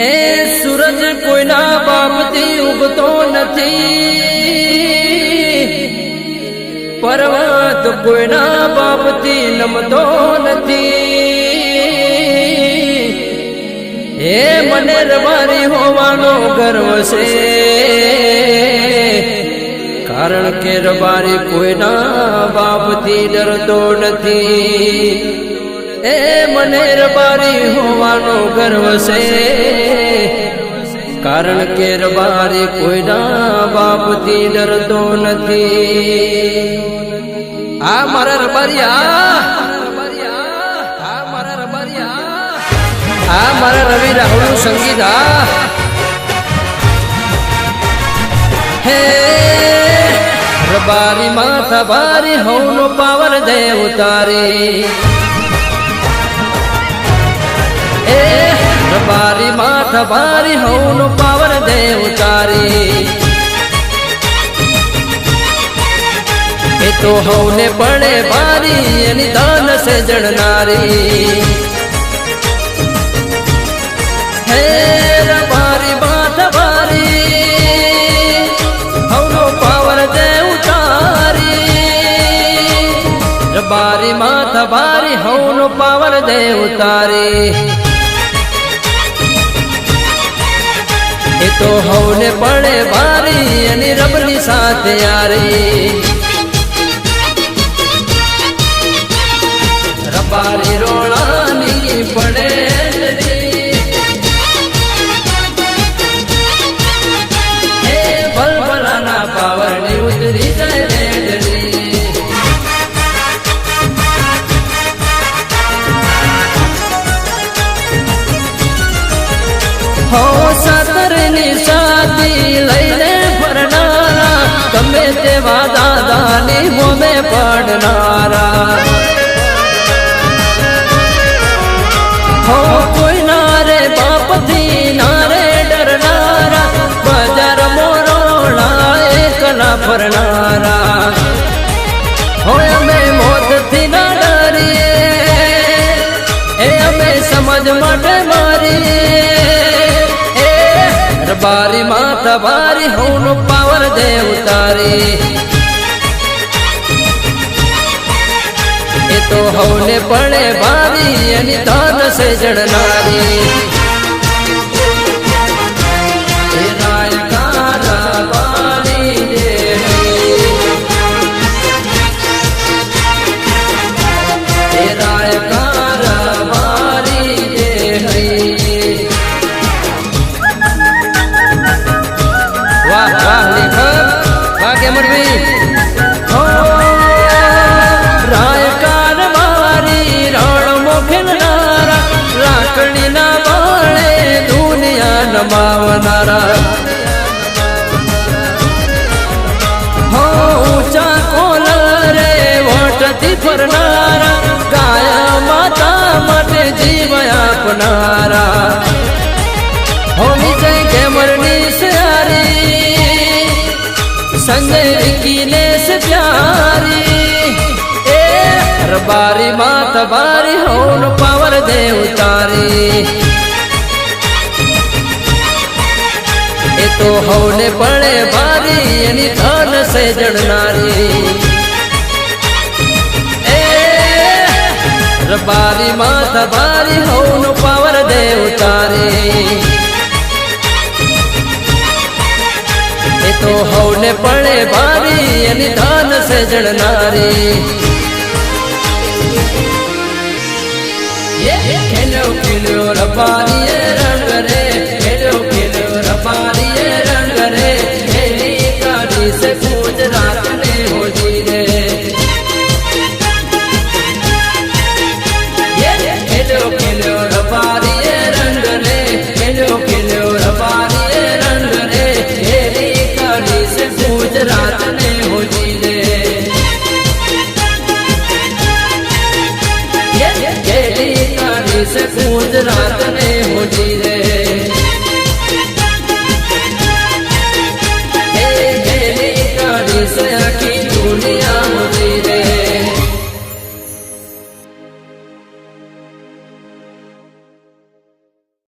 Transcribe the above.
એ સૂરજ કોઈના બાપથી ઉગતો નથી, પર્વત કોઈના બાપથી નમતો નથી. એ મને રબારી હોવાનો ગર્વ છે, કારણ કે રબારી કોઈના બાપથી ડરતો નથી. એ મને રબારી હોવાનો ગર્વ છે, કારણ કે રબારી કોઈના બાપથી ડરતો નથી. આ મારા રબારિયા, આ મારા રબારિયા, આ મારા રવિ રાહુલનું સંગીત. હે રબારી માથા ભારી હોનો પાવર દે ઉતારી. એ રબારી માથા ભારી હોનો પાવર દે ઉતારી. એ તો હોને પડે ભારી એની દાન સે જણનારી. હે રબારી માથા ભારી હોનો પાવર દે ઉતારી. રબારી માથા ભારી હોનો પાવર દે ઉતારી. એ તો હોને પડે ભારી એની રબની સાથે યારી. રબારી રોળાની પડે હે ભલભલાના પાવરની ઉતરી જાય રેડડી. હો સતરની સાથી લઈને ફરનારા, ગમે તેવા દાદાની મોમે પડનારા. હો કોઈ નારે બાપથી નારે ડરનારા, બજાર મોરોળા એકલા ફરનારા. હો અમે મોતથી ના ડરીએ, એ અમે સમજ માટે મારીએ. રબારી માથા ભારી હોનો પાવર દે ઉતારી. એ તો હોને પડે ભારી એની દાન સે જણનારી. એ રાયકા રબારી દે, એ રાયકા રબારી દે. વાહ વાહ લેખક, વાહ કેમરભાઈ. હો રાયકાર મારી રણ મોખનારા, લાકડીના બાળે દુનિયા નમાવનારા. હો ઊંચા કોલરે વોટથી ફરનારા, ગાયા માતા માટે જીવ આપનારા. હો વિજય કેમરની સારી, સંજય વિકીને સે પ્યારી. એ રબારી માથા ભારી હોનો પાવર દે ઉતારી. એ તો હોને પડે ભારી એની ધન સે જણનારી. એ રબારી માથા ભારી હોનો પાવર દે ઉતારી. એ તો હોને પડે ભારી એની દાન સે જણનારી. ખેલો ખેલો રબારી.